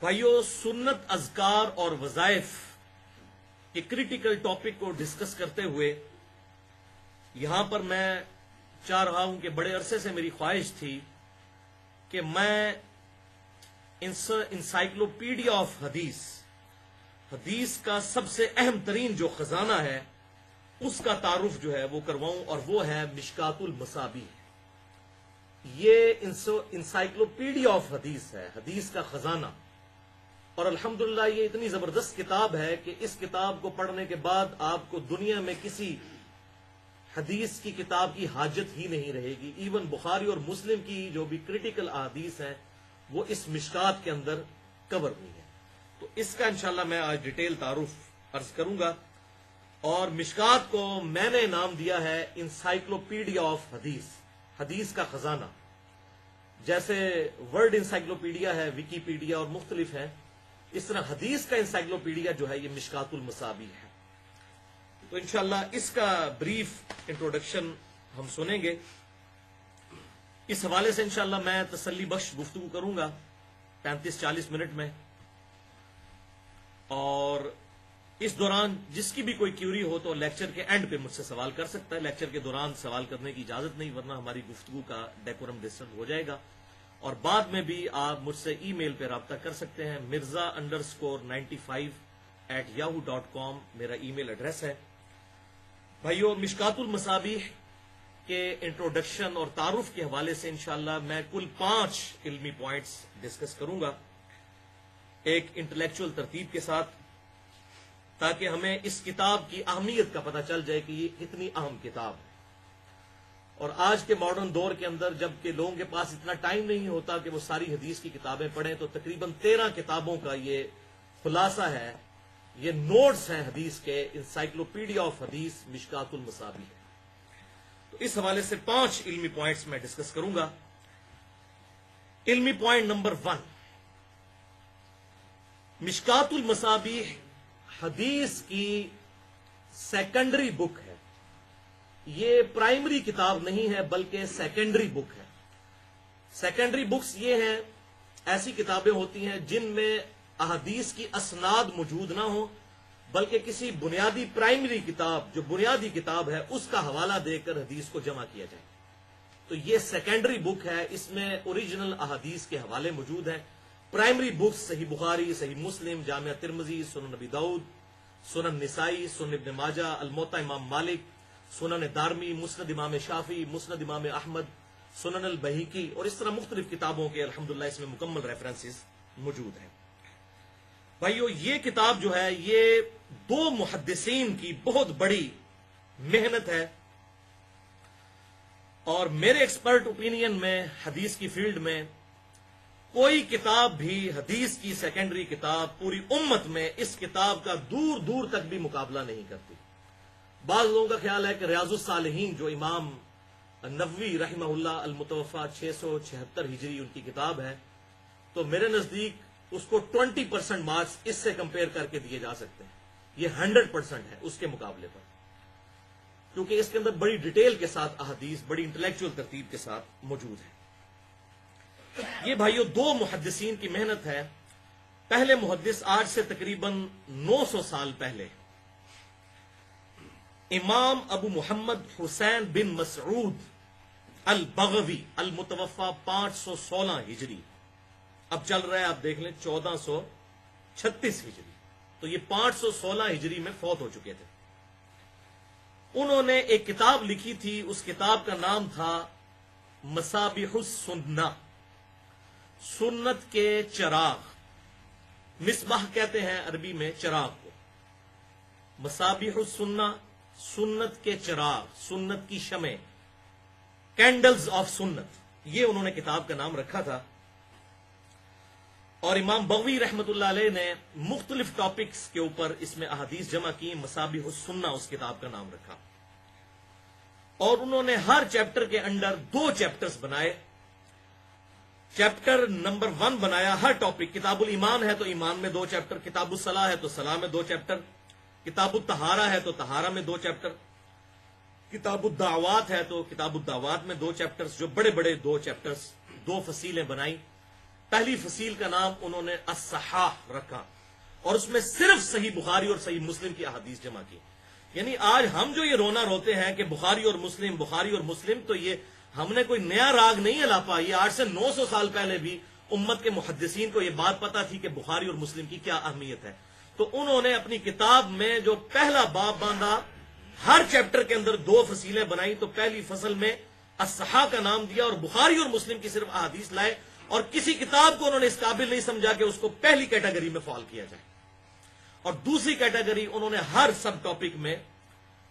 بھائیو، سنت، اذکار اور وظائف کے کریٹیکل ٹاپک کو ڈسکس کرتے ہوئے یہاں پر میں چاہ رہا ہوں کہ بڑے عرصے سے میری خواہش تھی کہ میں انسائکلوپیڈیا آف حدیث کا سب سے اہم ترین جو خزانہ ہے اس کا تعارف جو ہے وہ کرواؤں، اور وہ ہے مشکات المصابیح۔ یہ انسائکلوپیڈیا آف حدیث ہے، حدیث کا خزانہ، اور الحمدللہ یہ اتنی زبردست کتاب ہے کہ اس کتاب کو پڑھنے کے بعد آپ کو دنیا میں کسی حدیث کی کتاب کی حاجت ہی نہیں رہے گی۔ ایون بخاری اور مسلم کی جو بھی کریٹیکل احادیث ہیں وہ اس مشکات کے اندر کور ہوئی ہیں۔ تو اس کا انشاءاللہ میں آج ڈیٹیل تعارف عرض کروں گا، اور مشکات کو میں نے نام دیا ہے انسائکلوپیڈیا آف حدیث کا خزانہ۔ جیسے ورڈ انسائکلوپیڈیا ہے، ویکیپیڈیا اور مختلف ہے، اس طرح حدیث کا انسائکلوپیڈیا جو ہے یہ مشکات المصابیح ہے۔ تو انشاءاللہ اس کا بریف انٹروڈکشن ہم سنیں گے۔ اس حوالے سے انشاءاللہ میں تسلی بخش گفتگو کروں گا 35-40 منٹ میں، اور اس دوران جس کی بھی کوئی کیوری ہو تو لیکچر کے اینڈ پہ مجھ سے سوال کر سکتا ہے۔ لیکچر کے دوران سوال کرنے کی اجازت نہیں، ورنہ ہماری گفتگو کا ڈیکورم ڈسٹرب ہو جائے گا، اور بعد میں بھی آپ مجھ سے ای میل پہ رابطہ کر سکتے ہیں۔ mirza_95@yahoo.com میرا ای میل ایڈریس ہے۔ بھائیو، مشکات المصابیح کے انٹروڈکشن اور تعارف کے حوالے سے انشاءاللہ میں کل 5 علمی پوائنٹس ڈسکس کروں گا ایک انٹلیکچوئل ترتیب کے ساتھ، تاکہ ہمیں اس کتاب کی اہمیت کا پتہ چل جائے کہ یہ کتنی اہم کتاب ہے۔ اور آج کے ماڈرن دور کے اندر جب کہ لوگوں کے پاس اتنا ٹائم نہیں ہوتا کہ وہ ساری حدیث کی کتابیں پڑھیں، تو تقریباً 13 کتابوں کا یہ خلاصہ ہے، یہ نوٹس ہیں حدیث کے، انسائکلوپیڈیا آف حدیث مشکات المصابیح ہے۔ تو اس حوالے سے 5 علمی پوائنٹس میں ڈسکس کروں گا۔ علمی پوائنٹ نمبر 1، مشکات المصابیح حدیث کی سیکنڈری بک ہے۔ یہ پرائمری کتاب نہیں ہے بلکہ سیکنڈری بک ہے۔ سیکنڈری بکس یہ ہیں، ایسی کتابیں ہوتی ہیں جن میں احادیث کی اسناد موجود نہ ہو، بلکہ کسی بنیادی پرائمری کتاب جو بنیادی کتاب ہے اس کا حوالہ دے کر حدیث کو جمع کیا جائے۔ تو یہ سیکنڈری بک ہے، اس میں اوریجنل احادیث کے حوالے موجود ہیں۔ پرائمری بکس صحیح بخاری، صحیح مسلم، جامعہ ترمذی، سنن نبی داؤد، سنن نسائی، سنن ابن ماجہ، الموطا امام مالک، سنن دارمی، مسند امام شافعی، مسند امام احمد، سنن البہیقی، اور اس طرح مختلف کتابوں کے الحمدللہ اس میں مکمل ریفرنسز موجود ہیں۔ بھائیو، یہ کتاب جو ہے یہ 2 محدثین کی بہت بڑی محنت ہے، اور میرے ایکسپرٹ اوپینین میں حدیث کی فیلڈ میں کوئی کتاب بھی حدیث کی سیکنڈری کتاب پوری امت میں اس کتاب کا دور دور تک بھی مقابلہ نہیں کرتی۔ بعض لوگوں کا خیال ہے کہ ریاض الصالحین جو امام نووی رحمہ اللہ المتوفا 676 ہجری ان کی کتاب ہے، تو میرے نزدیک اس کو 20% مارکس اس سے کمپیئر کر کے دیے جا سکتے ہیں۔ یہ 100% ہے اس کے مقابلے پر، کیونکہ اس کے اندر بڑی ڈیٹیل کے ساتھ احادیث بڑی انٹلیکچوئل ترتیب کے ساتھ موجود ہے۔ یہ بھائیو 2 محدثین کی محنت ہے۔ پہلے محدث آج سے تقریباً 900 سال پہلے امام ابو محمد حسین بن مسعود البغوی المتوفا 516 ہجری، اب چل رہا ہے آپ دیکھ لیں 1436 ہجری، تو یہ 516 ہجری میں فوت ہو چکے تھے۔ انہوں نے ایک کتاب لکھی تھی، اس کتاب کا نام تھا مصابیح السنہ، سنت کے چراغ۔ مصباح کہتے ہیں عربی میں چراغ کو، مصابیح السنہ سنت کے چراغ، سنت کی شمع، کینڈلز آف سنت، یہ انہوں نے کتاب کا نام رکھا تھا۔ اور امام بغوی رحمت اللہ علیہ نے مختلف ٹاپکس کے اوپر اس میں احادیث جمع کی، مصابیح السنہ اس کتاب کا نام رکھا، اور انہوں نے ہر چیپٹر کے انڈر 2 چیپٹرز بنائے۔ چیپٹر نمبر 1 بنایا ہر ٹاپک، کتاب الایمان ہے تو ایمان میں 2 چیپٹر، کتاب الصلاح ہے تو صلاح میں 2 چیپٹر، کتاب الطہارہ ہے تو طہارہ میں 2 چیپٹر، کتاب الدعوات ہے تو کتاب الدعوات میں 2 چیپٹرز، جو بڑے بڑے 2 چیپٹرز، 2 فصیلیں بنائی۔ پہلی فصیل کا نام انہوں نے الصحاح رکھا، اور اس میں صرف صحیح بخاری اور صحیح مسلم کی احادیث جمع کی۔ یعنی آج ہم جو یہ رونا روتے ہیں کہ بخاری اور مسلم، تو یہ ہم نے کوئی نیا راگ نہیں الاپا، یہ 800 سے 900 سال پہلے بھی امت کے محدثین کو یہ بات پتا تھی کہ بخاری اور مسلم کی کیا اہمیت ہے۔ تو انہوں نے اپنی کتاب میں جو پہلا باب باندھا، ہر چیپٹر کے اندر 2 فصیلیں بنائی، تو پہلی فصل میں الصحاح کا نام دیا اور بخاری اور مسلم کی صرف احادیث لائے، اور کسی کتاب کو انہوں نے اس قابل نہیں سمجھا کہ اس کو پہلی کیٹیگری میں فال کیا جائے۔ اور دوسری کیٹیگری انہوں نے ہر سب ٹاپک میں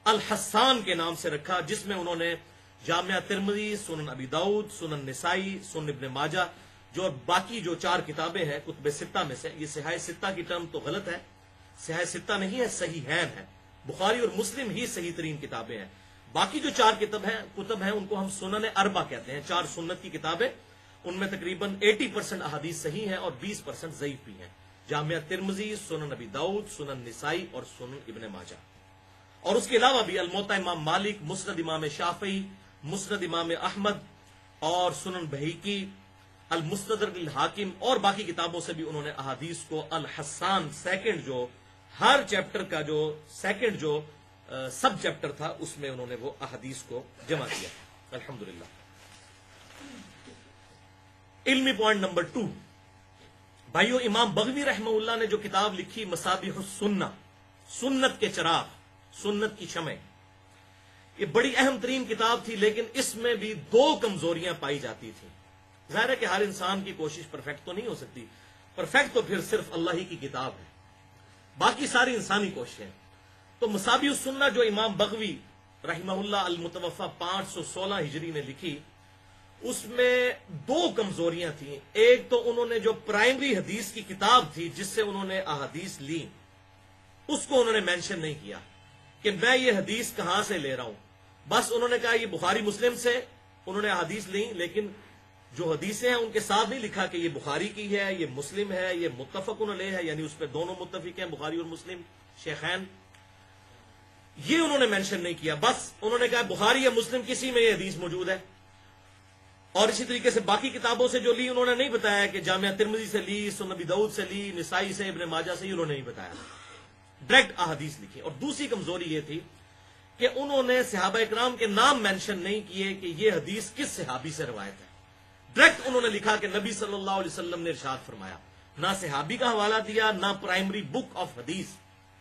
الحسان کے نام سے رکھا، جس میں انہوں نے جامعہ ترمذی، سنن ابی داؤد، سنن نسائی، سنن ابن ماجہ، جو باقی جو 4 کتابیں ہیں کتب ستہ میں سے، یہ صحاح ستہ کی ٹرم تو غلط ہے، صحاح ستہ نہیں ہے، صحیحین ہے۔ بخاری اور مسلم ہی صحیح ترین کتابیں ہیں، باقی جو 4 کتب ہیں ان کو ہم سنن اربع کہتے ہیں، 4 سنت کی کتابیں، ان میں تقریباً 80% احادیث صحیح ہیں اور 20% ضعیف بھی ہیں۔ جامعہ ترمذی، سنن ابی داؤد، سنن نسائی اور سنن ابن ماجہ، اور اس کے علاوہ بھی الموطا امام مالک، مسند امام شافعی، مسند امام احمد اور سنن بہیقی، المستدرک الحاکم اور باقی کتابوں سے بھی انہوں نے احادیث کو الحسان سیکنڈ، جو ہر چیپٹر کا جو سیکنڈ جو سب چیپٹر تھا اس میں انہوں نے وہ احادیث کو جمع کیا۔ الحمدللہ۔ علمی پوائنٹ نمبر 2، بھائیو، امام بغوی رحمہ اللہ نے جو کتاب لکھی مصابیح السنہ، سنت کے چراغ، سنت کی شمع، یہ بڑی اہم ترین کتاب تھی، لیکن اس میں بھی 2 کمزوریاں پائی جاتی تھیں۔ ظاہر ہے کہ ہر انسان کی کوشش پرفیکٹ تو نہیں ہو سکتی، پرفیکٹ تو پھر صرف اللہ ہی کی کتاب ہے، باقی ساری انسانی کوششیں۔ تو مصابیح السنہ جو امام بغوی رحمہ اللہ المتوفى 516 ہجری نے لکھی، اس میں 2 کمزوریاں تھیں۔ ایک تو انہوں نے جو پرائمری حدیث کی کتاب تھی جس سے انہوں نے احادیث لی، اس کو انہوں نے مینشن نہیں کیا کہ میں یہ حدیث کہاں سے لے رہا ہوں، بس انہوں نے کہا یہ بخاری مسلم سے انہوں نے احادیث لی، لیکن جو حدیثیں ہیں ان کے ساتھ نہیں لکھا کہ یہ بخاری کی ہے، یہ مسلم ہے، یہ متفق علیہ ہے، یعنی اس پہ دونوں متفق ہیں، بخاری اور مسلم شیخین، یہ انہوں نے مینشن نہیں کیا۔ بس انہوں نے کہا بخاری یا مسلم کسی میں یہ حدیث موجود ہے، اور اسی طریقے سے باقی کتابوں سے جو لی انہوں نے نہیں بتایا کہ جامعہ ترمذی سے لی، سنن ابی داؤد سے لی، نسائی سے، ابن ماجہ سے، انہوں نے نہیں بتایا، ڈائریکٹ احادیث لکھی۔ اور دوسری کمزوری یہ تھی کہ انہوں نے صحابہ اکرام کے نام مینشن نہیں کیے کہ یہ حدیث کس صحابی سے روایت ہے، ڈائریکٹ انہوں نے لکھا کہ نبی صلی اللہ علیہ وسلم نے ارشاد فرمایا، نہ صحابی کا حوالہ دیا، نہ پرائمری بک آف حدیث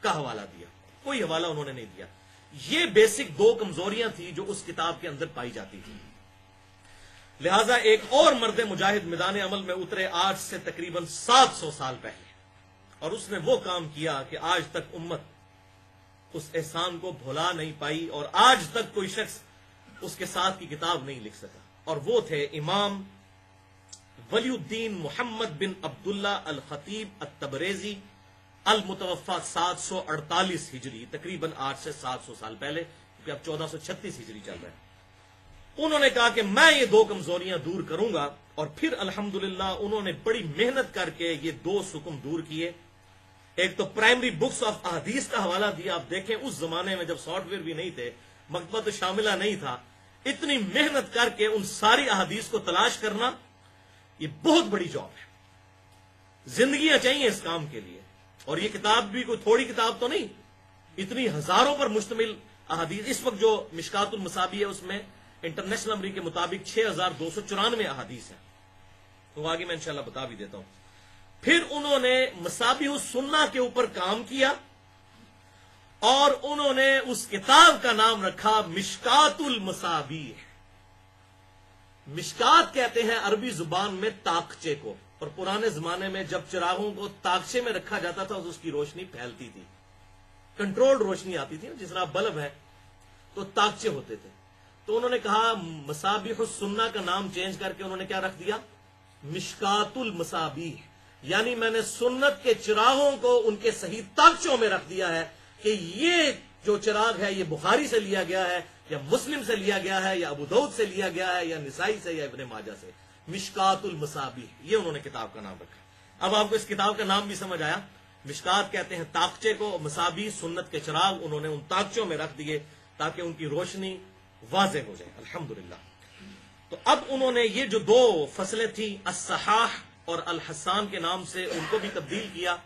کا حوالہ دیا، کوئی حوالہ انہوں نے نہیں دیا۔ یہ بیسک 2 کمزوریاں تھیں جو اس کتاب کے اندر پائی جاتی تھی۔ لہذا ایک اور مرد مجاہد میدان عمل میں اترے آج سے تقریباً 700 سال پہلے، اور اس نے وہ کام کیا کہ آج تک امت اس احسان کو بھلا نہیں پائی، اور آج تک کوئی شخص اس کے ساتھ کی کتاب نہیں لکھ سکا، اور وہ تھے امام ولی الدین محمد بن عبداللہ الخطیب التبریزی، المتوفى 748 ہجری، تقریباً آج سے 700 سال پہلے، کیونکہ اب 1436 ہجری چل رہا ہے۔ انہوں نے کہا کہ میں یہ 2 کمزوریاں دور کروں گا، اور پھر الحمدللہ انہوں نے بڑی محنت کر کے یہ 2 سکم دور کیے۔ ایک تو پرائمری بکس آف احادیث کا حوالہ دیا۔ آپ دیکھیں اس زمانے میں جب سافٹ ویئر بھی نہیں تھے، مکتبہ تو شاملہ نہیں تھا، اتنی محنت کر کے ان ساری احادیث کو تلاش کرنا یہ بہت بڑی جاب ہے، زندگیاں چاہیے اس کام کے لیے۔ اور یہ کتاب بھی کوئی تھوڑی کتاب تو نہیں، اتنی ہزاروں پر مشتمل احادیث۔ اس وقت جو مشکات المصابیح ہے اس میں انٹرنیشنل نمبر کے مطابق 6294 احادیث ہیں، تو آگے میں انشاءاللہ بتا بھی دیتا ہوں۔ پھر انہوں نے مصابیح السنہ کے اوپر کام کیا، اور انہوں نے اس کتاب کا نام رکھا مشکات المصابیح۔ مشکات کہتے ہیں عربی زبان میں تاکچے کو، اور پرانے زمانے میں جب چراغوں کو تاکچے میں رکھا جاتا تھا تو اس کی روشنی پھیلتی تھی، کنٹرولڈ روشنی آتی تھی، جس طرح بلب ہے تو تاکچے ہوتے تھے۔ تو انہوں نے کہا مصابیح السنہ کا نام چینج کر کے انہوں نے کیا رکھ دیا، مشکات المصابیح، یعنی میں نے سنت کے چراغوں کو ان کے صحیح تاکچوں میں رکھ دیا ہے کہ یہ جو چراغ ہے یہ بخاری سے لیا گیا ہے، یا مسلم سے لیا گیا ہے، یا ابو داؤد سے لیا گیا ہے، یا نسائی سے، یا ابن ماجہ سے۔ مشکات المصابیح، یہ انہوں نے کتاب کا نام رکھا۔ اب آپ کو اس کتاب کا نام بھی سمجھ آیا، مشکات کہتے ہیں تاکچے کو، مصابیح سنت کے چراغ انہوں نے ان تاکچوں میں رکھ دیے تاکہ ان کی روشنی واضح ہو جائے۔ الحمدللہ۔ تو اب انہوں نے یہ جو 2 فصلیں تھیں، الصحاح اور الحسان کے نام سے ان کو بھی تبدیل کیا،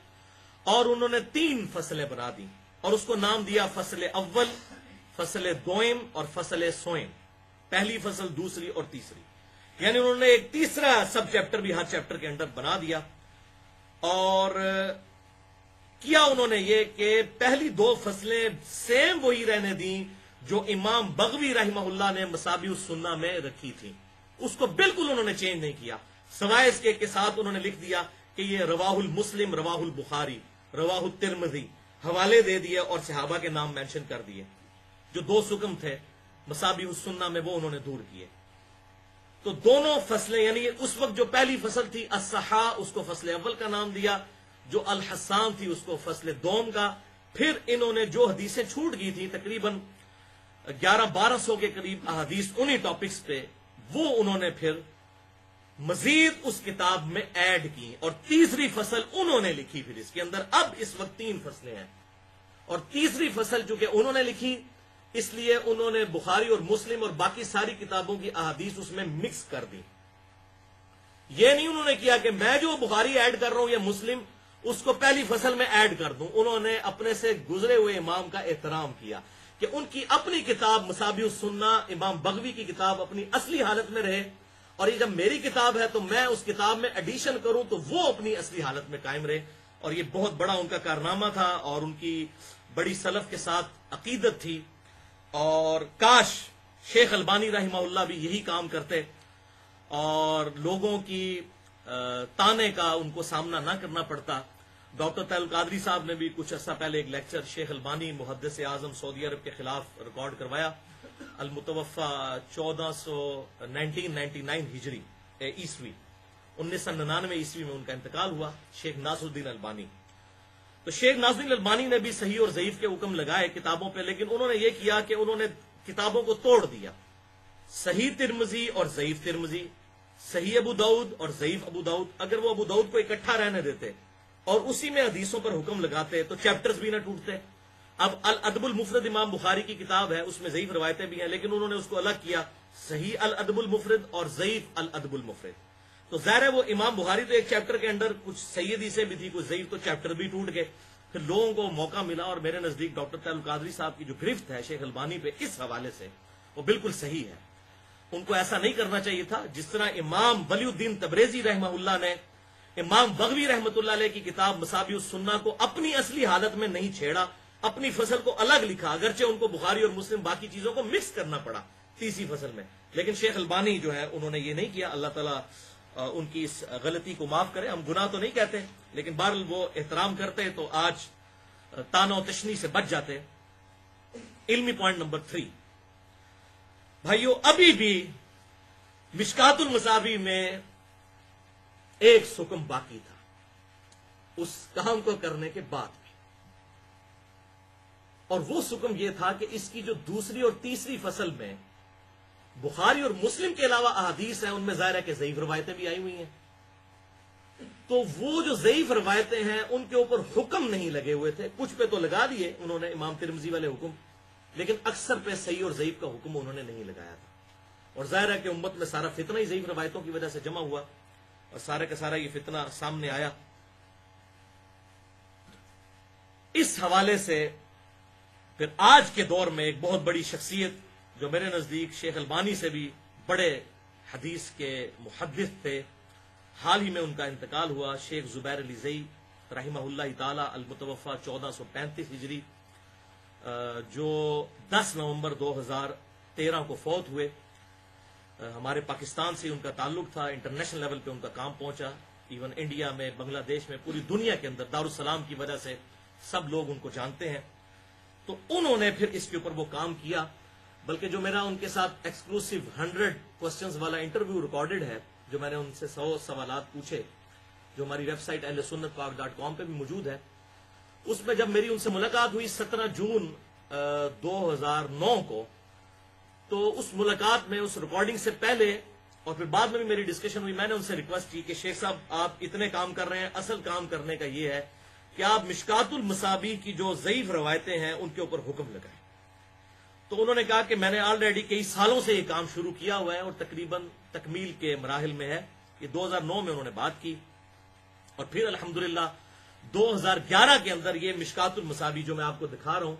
اور انہوں نے 3 فصلیں بنا دی اور اس کو نام دیا فصل اول، فصل دوئم اور فصل سوئم، پہلی فصل، دوسری اور تیسری. یعنی انہوں نے ایک تیسرا سب چیپٹر بھی ہر چیپٹر کے اندر بنا دیا. اور کیا انہوں نے یہ کہ پہلی 2 فصلیں سیم وہی رہنے دیں جو امام بغوی رحمہ اللہ نے مصابیح السنہ میں رکھی تھی، اس کو بالکل انہوں نے چینج نہیں کیا، سوائے اس کے ساتھ انہوں نے لکھ دیا کہ یہ رواہ المسلم، رواہ البخاری، رواہ الترمذی حوالے دے دیے اور صحابہ کے نام مینشن کر دیے. جو 2 سکم تھے مصابیح السنہ میں وہ انہوں نے دور کیے. تو دونوں فصلیں، یعنی اس وقت جو پہلی فصل تھی الصحاح، اس کو فصل اول کا نام دیا، جو الحسان تھی اس کو فصل دوم کا. پھر انہوں نے جو حدیثیں چھوٹ گئی تھی تقریباً 1100-1200 کے قریب احادیث انہی ٹاپکس پہ، وہ انہوں نے پھر مزید اس کتاب میں ایڈ کی اور تیسری فصل انہوں نے لکھی. پھر اس کے اندر اب اس وقت 3 فصلیں ہیں، اور تیسری فصل چونکہ انہوں نے لکھی اس لیے انہوں نے بخاری اور مسلم اور باقی ساری کتابوں کی احادیث اس میں مکس کر دی. یہ نہیں انہوں نے کیا کہ میں جو بخاری ایڈ کر رہا ہوں یا مسلم اس کو پہلی فصل میں ایڈ کر دوں. انہوں نے اپنے سے گزرے ہوئے امام کا احترام کیا کہ ان کی اپنی کتاب مصابیح السنہ، امام بغوی کی کتاب اپنی اصلی حالت میں رہے، اور یہ جب میری کتاب ہے تو میں اس کتاب میں ایڈیشن کروں تو وہ اپنی اصلی حالت میں قائم رہے. اور یہ بہت بڑا ان کا کارنامہ تھا اور ان کی بڑی سلف کے ساتھ عقیدت تھی. اور کاش شیخ البانی رحمہ اللہ بھی یہی کام کرتے اور لوگوں کی تانے کا ان کو سامنا نہ کرنا پڑتا. ڈاکٹر طاہر القادری صاحب نے بھی کچھ عرصہ پہلے ایک لیکچر شیخ البانی محدث اعظم سعودی عرب کے خلاف ریکارڈ کروایا. المتوفہ 1999 ہجری عیسوی، 1999 عیسوی میں ان کا انتقال ہوا، شیخ ناصر الدین البانی. تو شیخ ناصر الدین البانی نے بھی صحیح اور ضعیف کے حکم لگائے کتابوں پہ، لیکن انہوں نے یہ کیا کہ انہوں نے کتابوں کو توڑ دیا. صحیح ترمذی اور ضعیف ترمذی، صحیح ابو داؤد اور ضعیف ابو داؤد، اگر وہ ابو داؤد کو اکٹھا رہنے دیتے اور اسی میں حدیثوں پر حکم لگاتے تو چیپٹرز بھی نہ ٹوٹتے. اب الادب المفرد امام بخاری کی کتاب ہے، اس میں ضعیف روایتیں بھی ہیں، لیکن انہوں نے اس کو الگ کیا، صحیح الادب المفرد اور ضعیف الادب المفرد. تو ظاہر ہے وہ امام بخاری تو ایک چیپٹر کے اندر کچھ صحیح حدیثیں بھی تھی، کچھ ضعیف، تو چیپٹر بھی ٹوٹ گئے. پھر لوگوں کو موقع ملا، اور میرے نزدیک ڈاکٹر طاہر القادری صاحب کی جو گرفت ہے شیخ البانی پہ اس حوالے سے وہ بالکل صحیح ہے. ان کو ایسا نہیں کرنا چاہیے تھا جس طرح امام ولی الدین تبریزی رحمہ اللہ نے امام بغوی رحمۃ اللہ علیہ کی کتاب مصابیح السنہ کو اپنی اصلی حالت میں نہیں چھیڑا، اپنی فصل کو الگ لکھا، اگرچہ ان کو بخاری اور مسلم باقی چیزوں کو مکس کرنا پڑا تیسری فصل میں. لیکن شیخ البانی جو ہے انہوں نے یہ نہیں کیا. اللہ تعالیٰ ان کی اس غلطی کو معاف کرے. ہم گناہ تو نہیں کہتے، لیکن بہرحال وہ احترام کرتے تو آج تانا و تشنی سے بچ جاتے. علمی پوائنٹ نمبر 3 بھائیو، ابھی بھی مشکات المصابیح میں ایک سکم باقی تھا اس کام کو کرنے کے بعد بھی، اور وہ سکم یہ تھا کہ اس کی جو دوسری اور تیسری فصل میں بخاری اور مسلم کے علاوہ احادیث ہیں، ان میں ظاہر ہے کہ ضعیف روایتیں بھی آئی ہوئی ہیں. تو وہ جو ضعیف روایتیں ہیں ان کے اوپر حکم نہیں لگے ہوئے تھے. کچھ پہ تو لگا دیے انہوں نے امام ترمذی والے حکم، لیکن اکثر پہ صحیح اور ضعیف کا حکم انہوں نے نہیں لگایا تھا. اور ظاہر ہے کہ امت میں سارا فتنہ ہی ضعیف روایتوں کی وجہ سے جمع ہوا اور سارے کا سارا یہ فتنہ سامنے آیا. اس حوالے سے پھر آج کے دور میں ایک بہت بڑی شخصیت جو میرے نزدیک شیخ البانی سے بھی بڑے حدیث کے محدث تھے، حال ہی میں ان کا انتقال ہوا، شیخ زبیر علی زئی رحمہ اللہ تعالی المتوفہ 1435 ہجری، جو 10 نومبر 2013 کو فوت ہوئے. ہمارے پاکستان سے ان کا تعلق تھا، انٹرنیشنل لیول پہ ان کا کام پہنچا، ایون انڈیا میں، بنگلہ دیش میں، پوری دنیا کے اندر دارالسلام کی وجہ سے سب لوگ ان کو جانتے ہیں. تو انہوں نے پھر اس کے اوپر وہ کام کیا. بلکہ جو میرا ان کے ساتھ ایکسکلوسیو 100 کوسچنز والا انٹرویو ریکارڈڈ ہے، جو میں نے ان سے 100 سوالات پوچھے، جو ہماری ویب سائٹ ahlsunnatpاک.com پہ بھی موجود ہے، اس میں جب میری ان سے ملاقات ہوئی 17 جون 2009 کو، تو اس ملاقات میں، اس ریکارڈنگ سے پہلے اور پھر بعد میں بھی میری ڈسکشن ہوئی، میں نے ان سے ریکویسٹ کی کہ شیخ صاحب آپ اتنے کام کر رہے ہیں، اصل کام کرنے کا یہ ہے کہ آپ مشکات المصابیح کی جو ضعیف روایتیں ہیں ان کے اوپر حکم لگائیں. تو انہوں نے کہا کہ میں نے آلریڈی کئی سالوں سے یہ کام شروع کیا ہوا ہے اور تقریباً تکمیل کے مراحل میں ہے. یہ 2009 میں انہوں نے بات کی. اور پھر الحمدللہ 2011 کے اندر یہ مشکات المصابیح جو میں آپ کو دکھا رہا ہوں،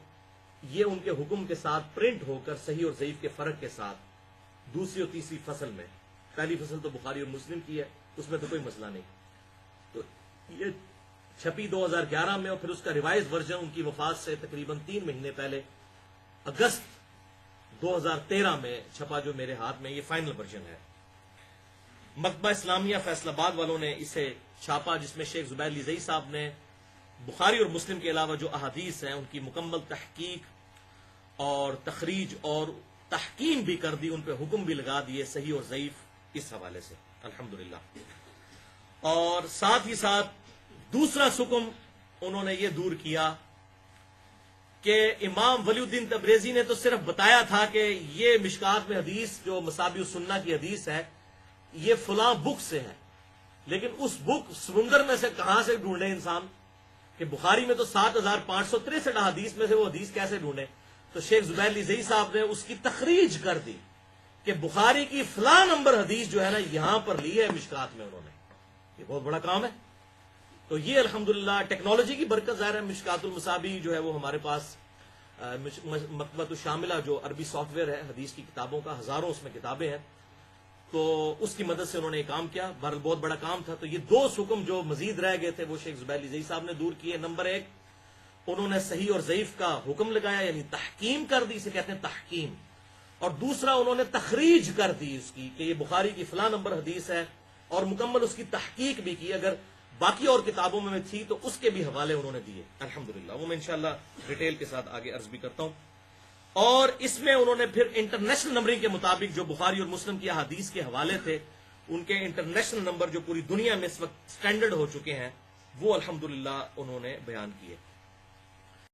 یہ ان کے حکم کے ساتھ پرنٹ ہو کر صحیح اور ضعیف کے فرق کے ساتھ دوسری اور تیسری فصل میں، پہلی فصل تو بخاری اور مسلم کی ہے، اس میں تو کوئی مسئلہ نہیں، تو یہ چھپی 2011 میں، اور پھر اس کا ریوائز ورژن ان کی وفات سے تقریباً 3 مہینے پہلے اگست 2013 میں چھپا، جو میرے ہاتھ میں یہ فائنل ورژن ہے۔ مکتبہ اسلامیہ فیصل آباد والوں نے اسے چھاپا، جس میں شیخ زبیر لیزئی صاحب نے بخاری اور مسلم کے علاوہ جو احادیث ہیں ان کی مکمل تحقیق اور تخریج اور تحکیم بھی کر دی، ان پہ حکم بھی لگا دیے صحیح اور ضعیف اس حوالے سے الحمدللہ۔ اور ساتھ ہی ساتھ دوسرا سکم انہوں نے یہ دور کیا کہ امام ولی الدین تبریزی نے تو صرف بتایا تھا کہ یہ مشکات میں حدیث جو مصابیح السنہ کی حدیث ہے یہ فلاں بک سے ہے، لیکن اس بک سمندر میں سے کہاں سے ڈھونڈے انسان، کہ بخاری میں تو 7563 حدیث میں سے وہ حدیث کیسے ڈھونڈے؟ تو شیخ زبیر لیزئی صاحب نے اس کی تخریج کر دی کہ بخاری کی فلاں نمبر حدیث جو ہے نا یہاں پر لی ہے مشکات میں انہوں نے۔ یہ بہت بڑا کام ہے۔ تو یہ الحمدللہ ٹیکنالوجی کی برکت ظاہر ہے۔ مشکات المصابیح جو ہے وہ ہمارے پاس مکتبۃ الشاملہ جو عربی سافٹ ویئر ہے حدیث کی کتابوں کا، ہزاروں اس میں کتابیں ہیں، تو اس کی مدد سے انہوں نے یہ کام کیا۔ بہرحال بہت بڑا کام تھا۔ تو یہ 2 حکم جو مزید رہ گئے تھے وہ شیخ زبیر لیزئی صاحب نے دور کیے۔ نمبر 1 انہوں نے صحیح اور ضعیف کا حکم لگایا، یعنی تحکیم کر دی، اسے کہتے ہیں تحکیم۔ اور دوسرا انہوں نے تخریج کر دی اس کی کہ یہ بخاری کی فلاں نمبر حدیث ہے، اور مکمل اس کی تحقیق بھی کی، اگر باقی اور کتابوں میں تھی تو اس کے بھی حوالے انہوں نے دیے الحمدللہ۔ وہ میں انشاءاللہ ڈیٹیل کے ساتھ آگے عرض بھی کرتا ہوں۔ اور اس میں انہوں نے پھر انٹرنیشنل نمبرنگ کے مطابق جو بخاری اور مسلم کی احادیث کے حوالے تھے، ان کے انٹرنیشنل نمبر جو پوری دنیا میں اس وقت سٹینڈرڈ ہو چکے ہیں، وہ الحمدللہ انہوں نے بیان کیے۔